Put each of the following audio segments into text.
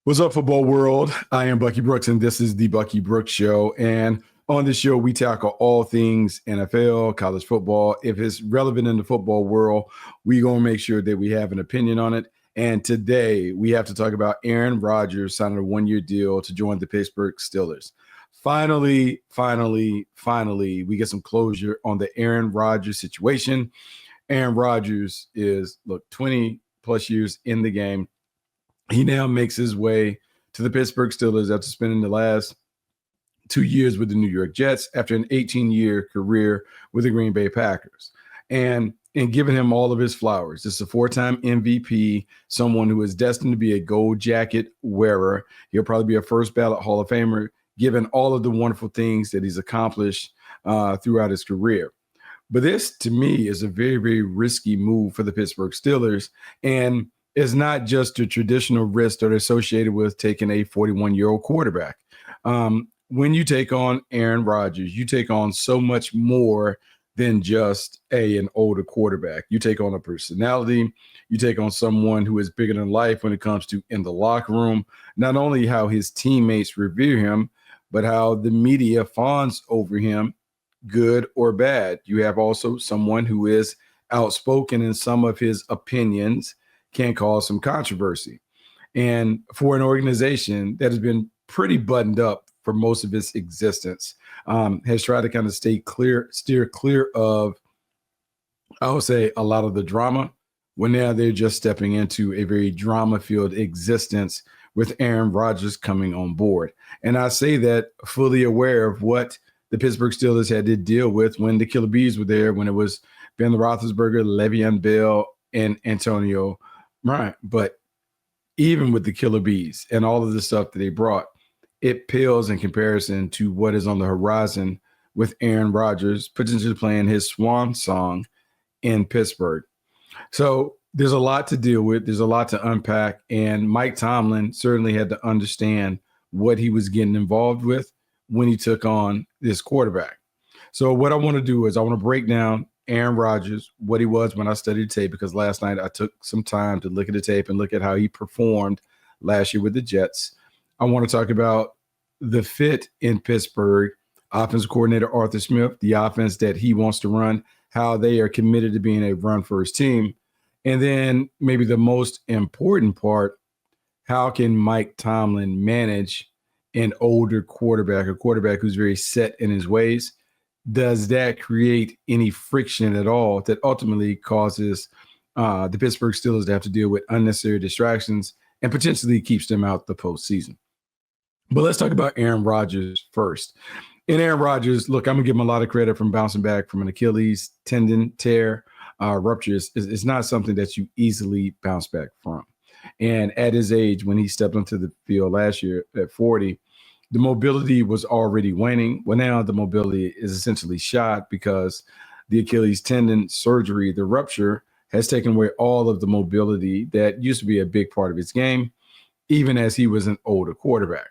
What's up, football world? I am Bucky Brooks, and this is the Bucky Brooks Show. And on this show, we tackle all things NFL, college football. If it's relevant in the football world, we're going to make sure that we have an opinion on it. And today, we have to talk about Aaron Rodgers signing a one-year deal to join the Pittsburgh Steelers. Finally, we get some closure on the Aaron Rodgers situation. Aaron Rodgers is, 20-plus years in the game. He now makes his way to the Pittsburgh Steelers after spending the last 2 years with the New York Jets after an 18-year career with the Green Bay Packers. And giving him all of his flowers. This is a four-time MVP, someone who is destined to be a gold jacket wearer. He'll probably be a first ballot Hall of Famer, given all of the wonderful things that he's accomplished throughout his career. But this, to me, is a very, very risky move for the Pittsburgh Steelers. And it's not just the traditional risk that are associated with taking a 41-year-old quarterback. When you take on Aaron Rodgers, you take on so much more than just an older quarterback. You take on a personality. You take on someone who is bigger than life when it comes to in the locker room. Not only how his teammates revere him, but how the media fawns over him, good or bad. You have also someone who is outspoken in some of his opinions, can cause some controversy. And for an organization that has been pretty buttoned up for most of its existence, has tried to kind of steer clear of, I would say, a lot of the drama, when now they're just stepping into a very drama-filled existence with Aaron Rodgers coming on board. And I say that fully aware of what the Pittsburgh Steelers had to deal with when the Killer Bees were there, when it was Ben Roethlisberger, Le'Veon Bell, and Antonio Right. But even with the Killer Bees and all of the stuff that they brought, it pales in comparison to what is on the horizon with Aaron Rodgers potentially playing his swan song in Pittsburgh. So there's a lot to deal with. There's a lot to unpack. And Mike Tomlin certainly had to understand what he was getting involved with when he took on this quarterback. So what I want to do is I want to break down Aaron Rodgers, what he was when I studied tape, because last night I took some time to look at the tape and look at how he performed last year with the Jets. I want to talk about the fit in Pittsburgh, offensive coordinator Arthur Smith, the offense that he wants to run, how they are committed to being a run-first team. And then maybe the most important part, how can Mike Tomlin manage an older quarterback, a quarterback who's very set in his ways? Does that create any friction at all that ultimately causes the Pittsburgh Steelers to have to deal with unnecessary distractions and potentially keeps them out the postseason? But let's talk about Aaron Rodgers first. And Aaron Rodgers, look, I'm going to give him a lot of credit from bouncing back from an Achilles tendon tear. Rupture is not something that you easily bounce back from. And at his age, when he stepped onto the field last year at 40, the mobility was already waning. Well, now the mobility is essentially shot because the Achilles tendon surgery, the rupture, has taken away all of the mobility that used to be a big part of his game, even as he was an older quarterback.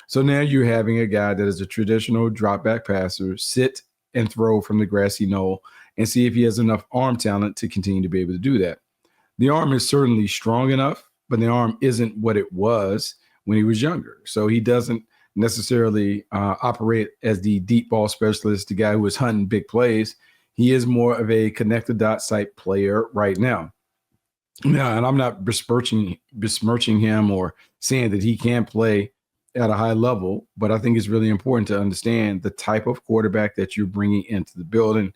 So now you're having a guy that is a traditional drop back passer sit and throw from the grassy knoll and see if he has enough arm talent to continue to be able to do that. The arm is certainly strong enough, but the arm isn't what it was when he was younger. So he doesn't necessarily operate as the deep ball specialist, the guy who is hunting big plays. He is more of a connect the dot type player right now. Now, and I'm not besmirching him or saying that he can't play at a high level, but I think it's really important to understand the type of quarterback that you're bringing into the building,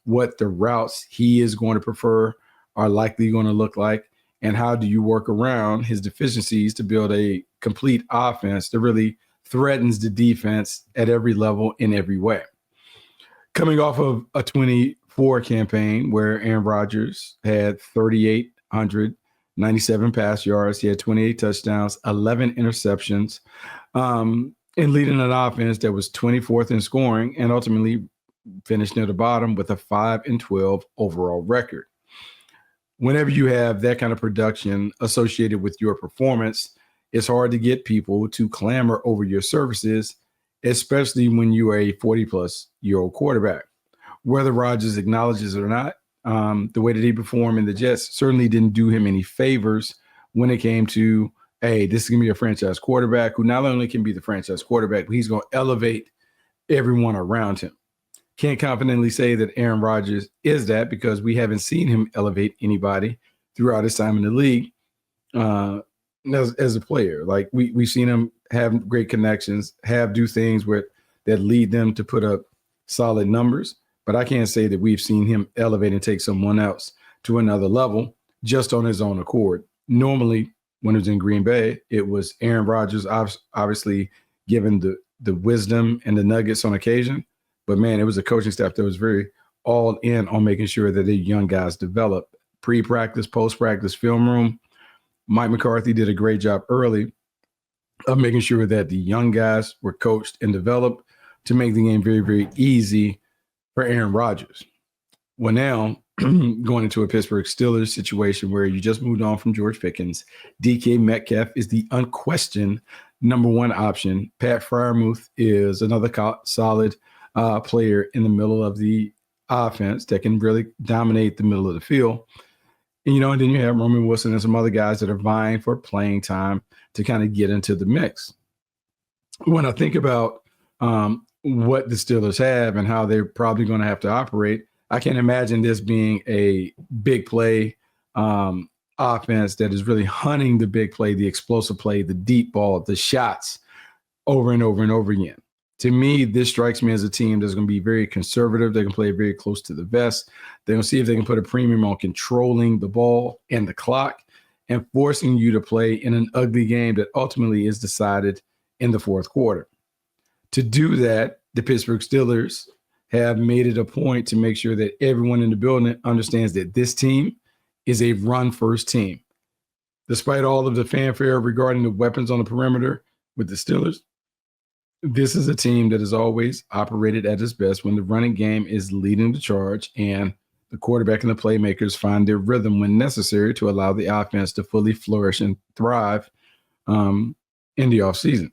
what the routes he is going to prefer are likely going to look like, and how do you work around his deficiencies to build a complete offense that really threatens the defense at every level in every way. Coming off of a 24 campaign where Aaron Rodgers had 3,897 pass yards, he had 28 touchdowns, 11 interceptions, and leading an offense that was 24th in scoring and ultimately finished near the bottom with a 5-12 overall record. Whenever you have that kind of production associated with your performance, it's hard to get people to clamor over your services, especially when you are a 40-plus-year-old quarterback. Whether Rodgers acknowledges it or not, the way that he performed in the Jets certainly didn't do him any favors when it came to hey, this is going to be a franchise quarterback who not only can be the franchise quarterback, but he's going to elevate everyone around him. Can't confidently say that Aaron Rodgers is that because we haven't seen him elevate anybody throughout his time in the league as a player. Like we've seen him have great connections, do things that lead them to put up solid numbers. But I can't say that we've seen him elevate and take someone else to another level just on his own accord. Normally, when it was in Green Bay, it was Aaron Rodgers, obviously given the wisdom and the nuggets on occasion. But, man, it was a coaching staff that was very all in on making sure that the young guys develop. Pre-practice, post-practice, film room. Mike McCarthy did a great job early of making sure that the young guys were coached and developed to make the game very, very easy for Aaron Rodgers. Well, now going into a Pittsburgh Steelers situation where you just moved on from George Pickens, DK Metcalf is the unquestioned number one option. Pat Freiermuth is another solid player in the middle of the offense that can really dominate the middle of the field. And, and then you have Roman Wilson and some other guys that are vying for playing time to kind of get into the mix. When I think about what the Steelers have and how they're probably going to have to operate, I can't imagine this being a big play offense that is really hunting the big play, the explosive play, the deep ball, the shots over and over and over again. To me, this strikes me as a team that's going to be very conservative. They can play very close to the vest. They're going to see if they can put a premium on controlling the ball and the clock and forcing you to play in an ugly game that ultimately is decided in the fourth quarter. To do that, the Pittsburgh Steelers have made it a point to make sure that everyone in the building understands that this team is a run-first team. Despite all of the fanfare regarding the weapons on the perimeter with the Steelers, this is a team that has always operated at its best when the running game is leading the charge and the quarterback and the playmakers find their rhythm when necessary to allow the offense to fully flourish and thrive in the offseason.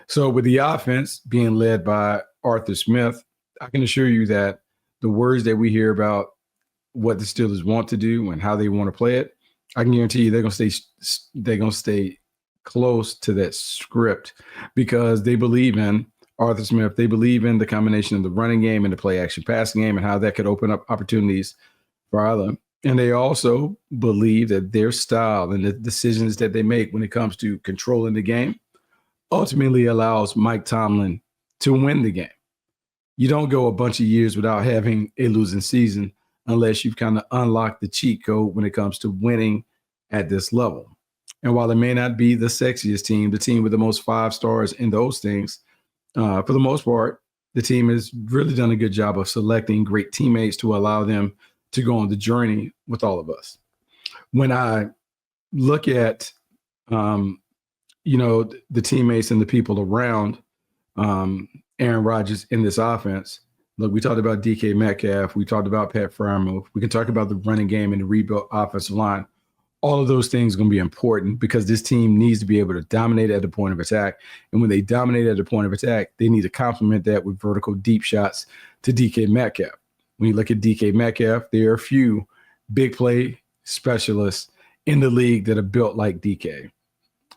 So with the offense being led by Arthur Smith, I can assure you that the words that we hear about what the Steelers want to do and how they want to play it, I can guarantee you they're going to stay close to that script because they believe in Arthur Smith. They believe in the combination of the running game and the play action passing game and how that could open up opportunities for either. And they also believe that their style and the decisions that they make when it comes to controlling the game ultimately allows Mike Tomlin to win the game. You don't go a bunch of years without having a losing season unless you've kind of unlocked the cheat code when it comes to winning at this level. And while it may not be the sexiest team, the team with the most 5 stars in those things, for the most part, the team has really done a good job of selecting great teammates to allow them to go on the journey with all of us. When I look at, the teammates and the people around Aaron Rodgers in this offense, look, we talked about DK Metcalf. We talked about Pat Freiermuth. We can talk about the running game and the rebuilt offensive line. All of those things are going to be important because this team needs to be able to dominate at the point of attack. And when they dominate at the point of attack, they need to complement that with vertical deep shots to DK Metcalf. When you look at DK Metcalf, there are a few big play specialists in the league that are built like DK.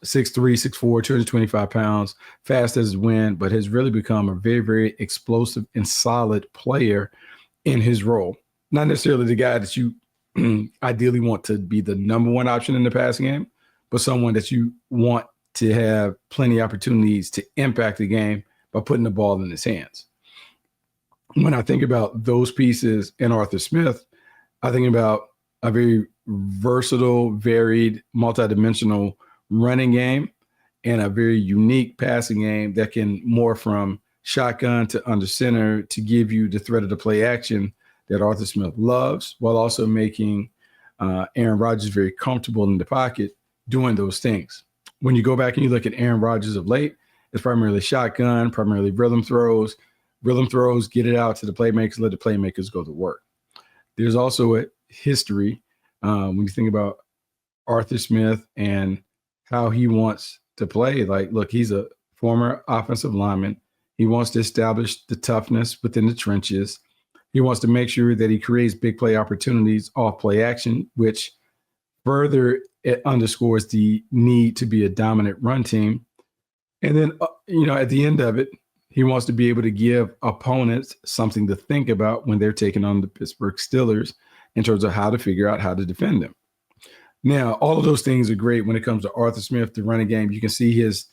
6'3", 6'4", 225 pounds, fast as his wind, but has really become a very, very explosive and solid player in his role. Not necessarily the guy that you ideally want to be the number one option in the passing game, but someone that you want to have plenty of opportunities to impact the game by putting the ball in his hands. When I think about those pieces in Arthur Smith, I think about a very versatile, varied, multidimensional running game and a very unique passing game that can morph from shotgun to under center to give you the threat of the play action that Arthur Smith loves, while also making Aaron Rodgers very comfortable in the pocket doing those things. When you go back and you look at Aaron Rodgers of late, it's primarily shotgun, primarily rhythm throws. Rhythm throws, get it out to the playmakers, let the playmakers go to work. There's also a history when you think about Arthur Smith and how he wants to play. Like, look, he's a former offensive lineman. He wants to establish the toughness within the trenches. He wants to make sure that he creates big play opportunities off play action, which further it underscores the need to be a dominant run team. And then, at the end of it, he wants to be able to give opponents something to think about when they're taking on the Pittsburgh Steelers in terms of how to figure out how to defend them. Now, all of those things are great when it comes to Arthur Smith, the running game. You can see his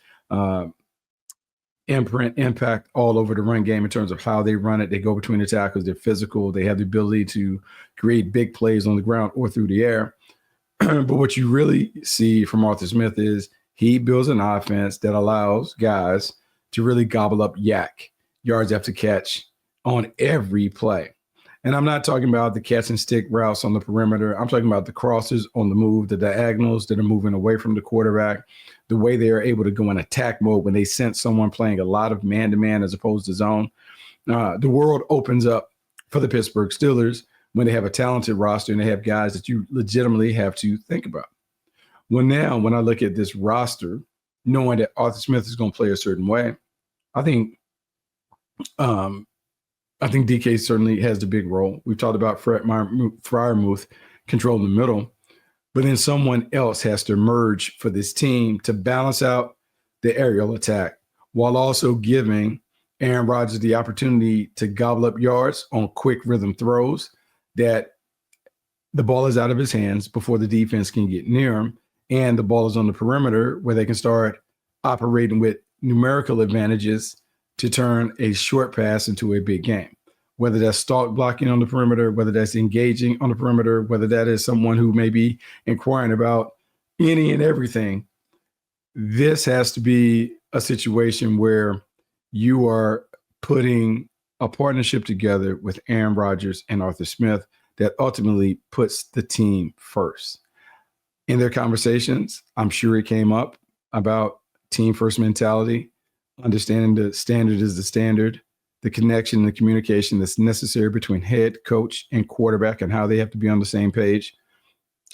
impact all over the run game in terms of how they run it. They go between the tackles. They're physical. They have the ability to create big plays on the ground or through the air. But what you really see from Arthur Smith is he builds an offense that allows guys to really gobble up yards after catch on every play. And I'm not talking about the catch and stick routes on the perimeter. I'm talking about the crosses on the move, the diagonals that are moving away from the quarterback, the way they are able to go in attack mode when they sense someone playing a lot of man-to-man as opposed to zone. The world opens up for the Pittsburgh Steelers when they have a talented roster and they have guys that you legitimately have to think about. Well, now when I look at this roster, knowing that Arthur Smith is going to play a certain way, I think DK certainly has the big role. We've talked about Freiermuth controlling the middle, but then someone else has to emerge for this team to balance out the aerial attack while also giving Aaron Rodgers the opportunity to gobble up yards on quick rhythm throws that the ball is out of his hands before the defense can get near him, and the ball is on the perimeter where they can start operating with numerical advantages to turn a short pass into a big game. Whether that's stalk blocking on the perimeter, whether that's engaging on the perimeter, whether that is someone who may be inquiring about any and everything, this has to be a situation where you are putting a partnership together with Aaron Rodgers and Arthur Smith that ultimately puts the team first. In their conversations, I'm sure it came up about team first mentality, understanding the standard is the standard, the connection and the communication that's necessary between head coach and quarterback and how they have to be on the same page.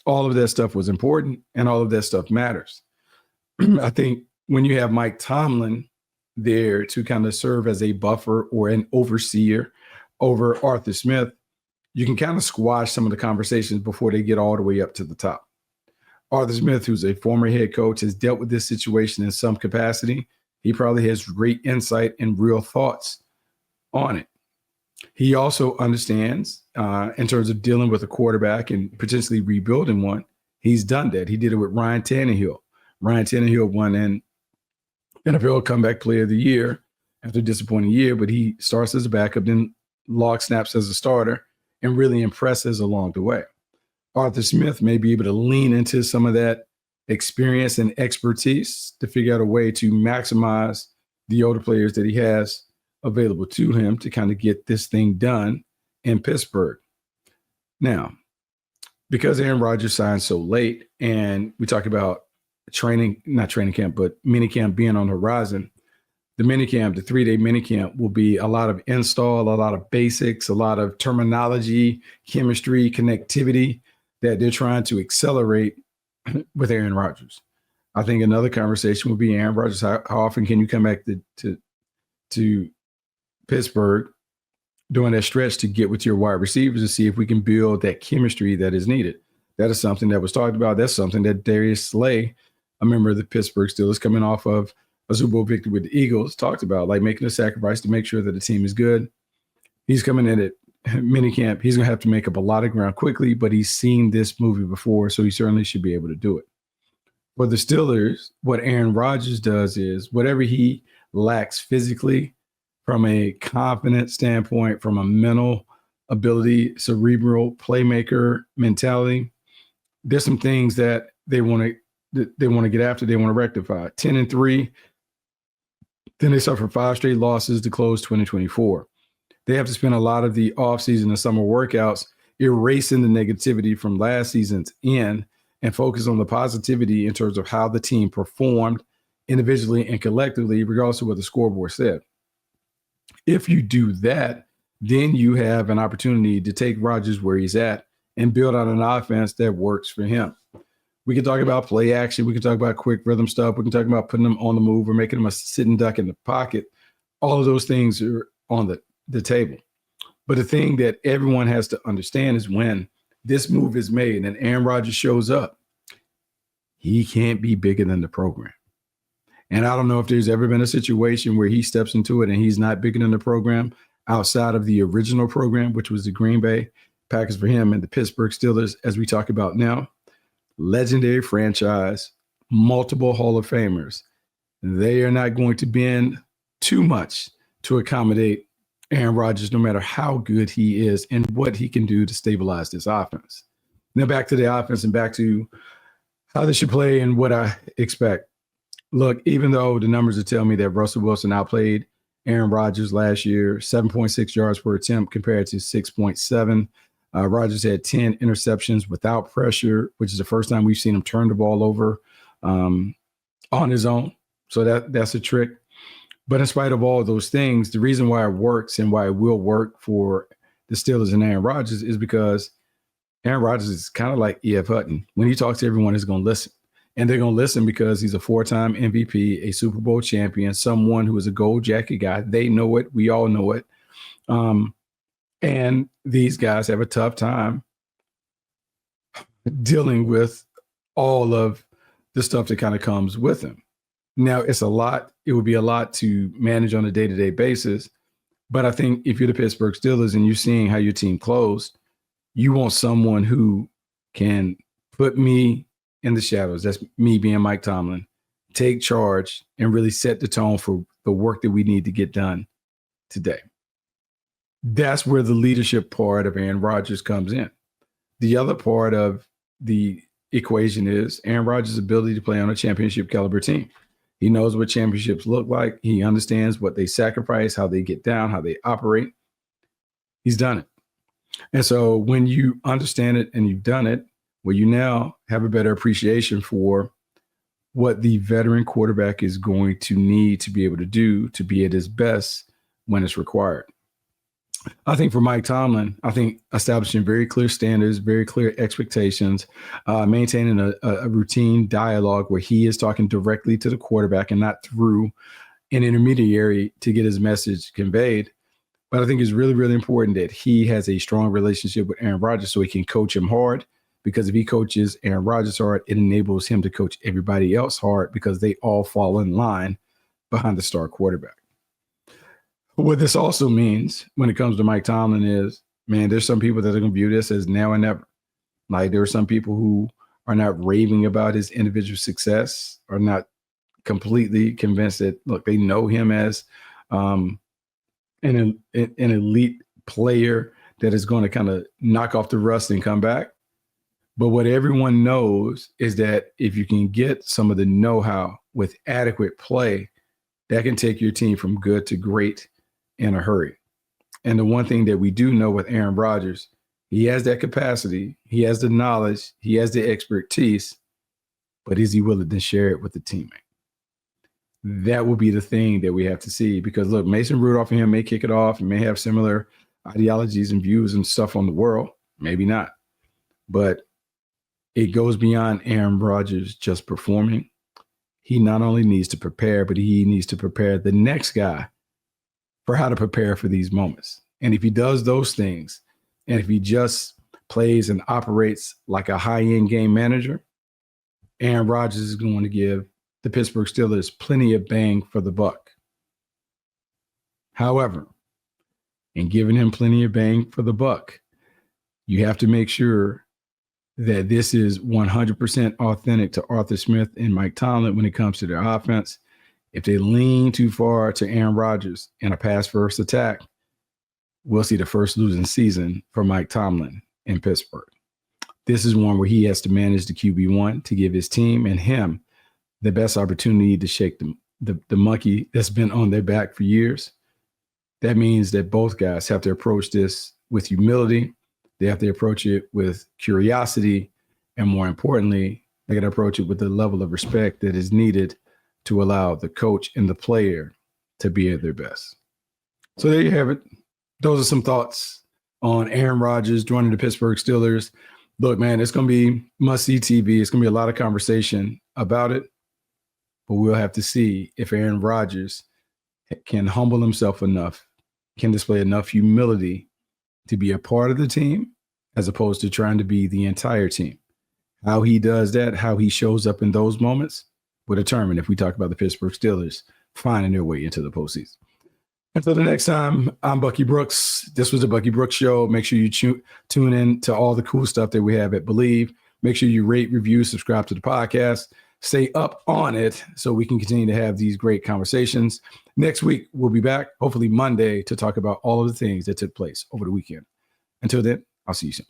All of that stuff was important and all of that stuff matters. I think when you have Mike Tomlin there to kind of serve as a buffer or an overseer over Arthur Smith, you can kind of squash some of the conversations before they get all the way up to the top. Arthur Smith, who's a former head coach, has dealt with this situation in some capacity. He probably has great insight and real thoughts on it. He also understands in terms of dealing with a quarterback and potentially rebuilding one. He's done that. He did it with Ryan Tannehill. Ryan Tannehill won an NFL Comeback Player of the Year after a disappointing year, but he starts as a backup, then log snaps as a starter, and really impresses along the way. Arthur Smith may be able to lean into some of that experience and expertise to figure out a way to maximize the older players that he has available to him to kind of get this thing done in Pittsburgh. Now, because Aaron Rodgers signed so late, and we talk about not training camp, but minicamp being on the horizon, the minicamp, the 3-day minicamp will be a lot of install, a lot of basics, a lot of terminology, chemistry, connectivity that they're trying to accelerate with Aaron Rodgers. I think another conversation would be Aaron Rodgers. How often can you come back to Pittsburgh during that stretch to get with your wide receivers to see if we can build that chemistry that is needed? That is something that was talked about. That's something that Darius Slay, a member of the Pittsburgh Steelers coming off of a Super Bowl victory with the Eagles, talked about, like making a sacrifice to make sure that the team is good. He's coming in at minicamp. He's going to have to make up a lot of ground quickly, but he's seen this movie before, so he certainly should be able to do it. For the Steelers, what Aaron Rodgers does is whatever he lacks physically, from a confidence standpoint, from a mental ability, cerebral playmaker mentality, there's some things that they want to get after, they want to rectify. 10-3, then they suffer 5 straight losses to close 2024. They have to spend a lot of the offseason and summer workouts erasing the negativity from last season's end and focus on the positivity in terms of how the team performed individually and collectively, regardless of what the scoreboard said. If you do that, then you have an opportunity to take Rodgers where he's at and build out an offense that works for him. We can talk about play action. We can talk about quick rhythm stuff. We can talk about putting them on the move or making them a sitting duck in the pocket. All of those things are on the table. But the thing that everyone has to understand is when this move is made and Aaron Rodgers shows up, he can't be bigger than the program. And I don't know if there's ever been a situation where he steps into it and he's not bigger than the program outside of the original program, which was the Green Bay Packers for him and the Pittsburgh Steelers, as we talk about now. Legendary franchise, multiple Hall of Famers. They are not going to bend too much to accommodate Aaron Rodgers, no matter how good he is and what he can do to stabilize this offense. Now back to the offense and back to how they should play and what I expect. Look, even though the numbers will tell me that Russell Wilson outplayed Aaron Rodgers last year, 7.6 yards per attempt compared to 6.7. Rodgers had 10 interceptions without pressure, which is the first time we've seen him turn the ball over on his own. So that's a trick. But in spite of all of those things, the reason why it works and why it will work for the Steelers and Aaron Rodgers is because Aaron Rodgers is kind of like E.F. Hutton. When he talks to everyone, he's going to listen. And they're going to listen because he's a 4-time MVP, a Super Bowl champion, someone who is a gold jacket guy. They know it. We all know it. And these guys have a tough time dealing with all of the stuff that kind of comes with them. Now, it's a lot. It would be a lot to manage on a day-to-day basis. But I think if you're the Pittsburgh Steelers and you're seeing how your team closed, you want someone who can put me in the shadows. That's me being Mike Tomlin. Take charge and really set the tone for the work that we need to get done today. That's where the leadership part of Aaron Rodgers comes in. The other part of the equation is Aaron Rodgers' ability to play on a championship caliber team. He knows what championships look like. He understands what they sacrifice, how they get down, how they operate. He's done it. And so when you understand it and you've done it, well, you now have a better appreciation for what the veteran quarterback is going to need to be able to do to be at his best when it's required. I think for Mike Tomlin, I think establishing very clear standards, very clear expectations, maintaining a routine dialogue where he is talking directly to the quarterback and not through an intermediary to get his message conveyed. But I think it's really, really important that he has a strong relationship with Aaron Rodgers so he can coach him hard. Because if he coaches Aaron Rodgers hard, it enables him to coach everybody else hard because they all fall in line behind the star quarterback. What this also means when it comes to Mike Tomlin is, man, there's some people that are going to view this as now and never. Like there are some people who are not raving about his individual success, are not completely convinced that, look, they know him as an elite player that is going to kind of knock off the rust and come back. But what everyone knows is that if you can get some of the know-how with adequate play, that can take your team from good to great in a hurry. And the one thing that we do know with Aaron Rodgers, he has that capacity, he has the knowledge, he has the expertise, but is he willing to share it with the teammate? That will be the thing that we have to see because, look, Mason Rudolph and him may kick it off and may have similar ideologies and views and stuff on the world. Maybe not. But it goes beyond Aaron Rodgers just performing. He not only needs to prepare, but he needs to prepare the next guy for how to prepare for these moments. And if he does those things, and if he just plays and operates like a high-end game manager, Aaron Rodgers is going to give the Pittsburgh Steelers plenty of bang for the buck. However, in giving him plenty of bang for the buck, you have to make sure that this is 100% authentic to Arthur Smith and Mike Tomlin when it comes to their offense. If they lean too far to Aaron Rodgers in a pass-first attack, we'll see the first losing season for Mike Tomlin in Pittsburgh. This is one where he has to manage the QB1 to give his team and him the best opportunity to shake the monkey that's been on their back for years. That means that both guys have to approach this with humility. They have to approach it with curiosity. And more importantly, they got to approach it with the level of respect that is needed to allow the coach and the player to be at their best. So there you have it. Those are some thoughts on Aaron Rodgers joining the Pittsburgh Steelers. Look, man, it's going to be must-see TV. It's going to be a lot of conversation about it. But we'll have to see if Aaron Rodgers can humble himself enough, can display enough humility to be a part of the team as opposed to trying to be the entire team. How he does that, how he shows up in those moments will determine if we talk about the Pittsburgh Steelers finding their way into the postseason. Until the next time, I'm Bucky Brooks. This was the Bucky Brooks Show. Make sure you tune in to all the cool stuff that we have at Bleav. Make sure you rate, review, subscribe to the podcast. Stay up on it so we can continue to have these great conversations. Next week, we'll be back, hopefully Monday, to talk about all of the things that took place over the weekend. Until then, I'll see you soon.